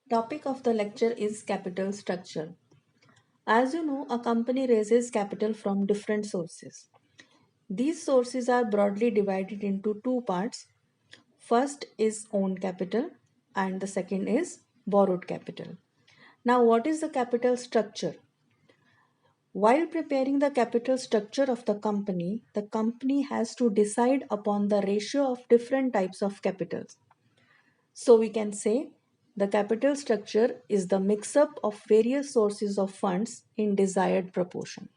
Topic of the lecture is capital structure. As you know, a company raises capital from different sources. These sources are broadly divided into two parts. First is own capital and the second is borrowed capital. Now, what is the capital structure? While preparing the capital structure of the company has to decide upon the ratio of different types of capitals. So we can say the capital structure is the mix up of various sources of funds in desired proportion.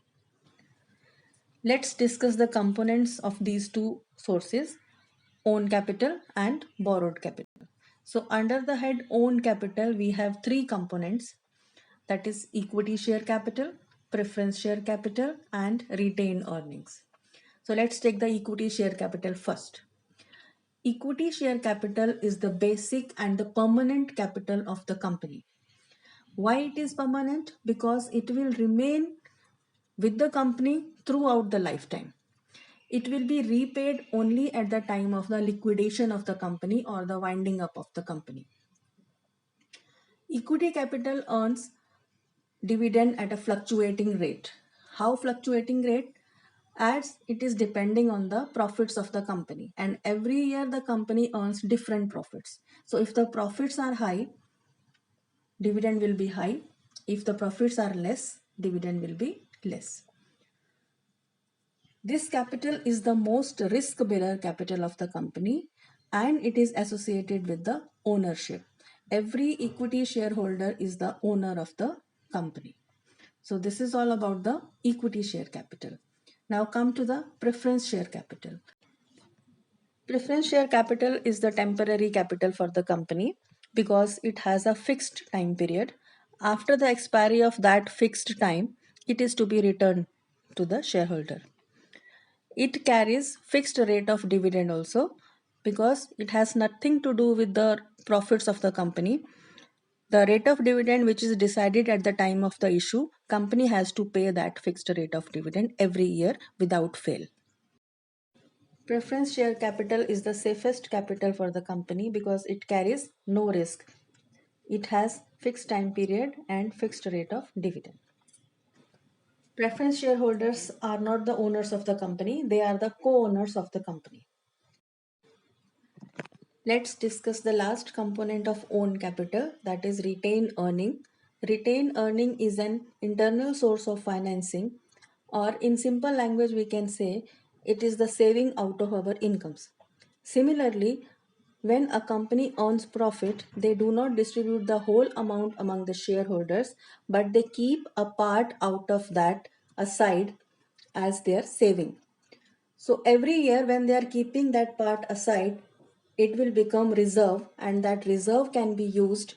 Let's discuss the components of these two sources, own capital and borrowed capital. So under the head own capital, we have three components, that is equity share capital, preference share capital and retained earnings. So let's take the equity share capital first. Equity share capital is the basic and the permanent capital of the company. Why it is permanent? Because it will remain with the company throughout the lifetime. It will be repaid only at the time of the liquidation of the company or the winding up of the company. Equity capital earns dividend at a fluctuating rate. How fluctuating rate? As it is depending on the profits of the company, and every year the company earns different profits. So if the profits are high, dividend will be high. If the profits are less, dividend will be less. This capital is the most risk bearer capital of the company and it is associated with the ownership. Every equity shareholder is the owner of the company. So this is all about the equity share capital. Now come to the preference share capital. Preference share capital is the temporary capital for the company because it has a fixed time period. After the expiry of that fixed time, it is to be returned to the shareholder. It carries fixed rate of dividend also because it has nothing to do with the profits of the company. The rate of dividend which is decided at the time of the issue, company has to pay that fixed rate of dividend every year without fail. Preference share capital is the safest capital for the company because it carries no risk. It has fixed time period and fixed rate of dividend. Preference shareholders are not the owners of the company, they are the co-owners of the company. Let's discuss the last component of own capital, that is retained earning. Retained earning is an internal source of financing, or in simple language we can say it is the saving out of our incomes. Similarly, when a company earns profit, they do not distribute the whole amount among the shareholders, but they keep a part out of that aside as their saving. So every year when they are keeping that part aside, it will become reserve and that reserve can be used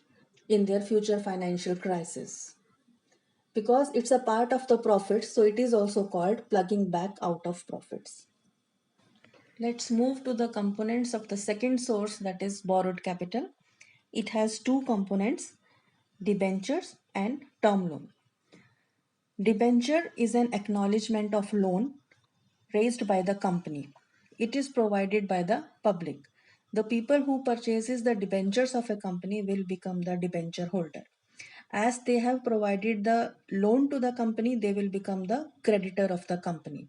in their future financial crisis. Because it's a part of the profits, so it is also called plugging back out of profits. Let's move to the components of the second source, that is borrowed capital. It has two components, debentures and term loan. Debenture is an acknowledgement of loan raised by the company. It is provided by the public. The people who purchases the debentures of a company will become the debenture holder. As they have provided the loan to the company, they will become the creditor of the company.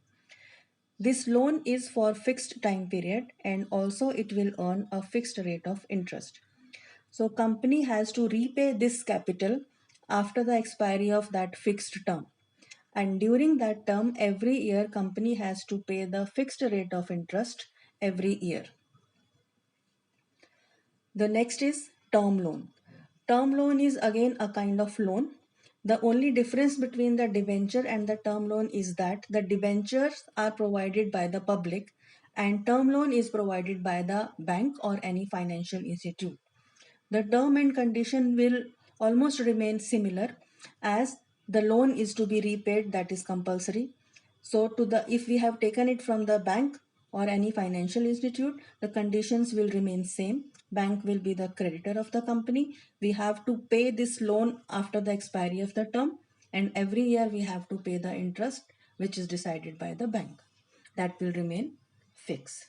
This loan is for fixed time period and also it will earn a fixed rate of interest. So company has to repay this capital after the expiry of that fixed term. And during that term, every year company has to pay the fixed rate of interest every year. The next is term loan. Term loan is again a kind of loan. The only difference between the debenture and the term loan is that the debentures are provided by the public and term loan is provided by the bank or any financial institute. The term and condition will almost remain similar as the loan is to be repaid, that is compulsory. So if we have taken it from the bank or any financial institute, the conditions will remain same. Bank will be the creditor of the company. We have to pay this loan after the expiry of the term and every year we have to pay the interest which is decided by the bank. That will remain fixed.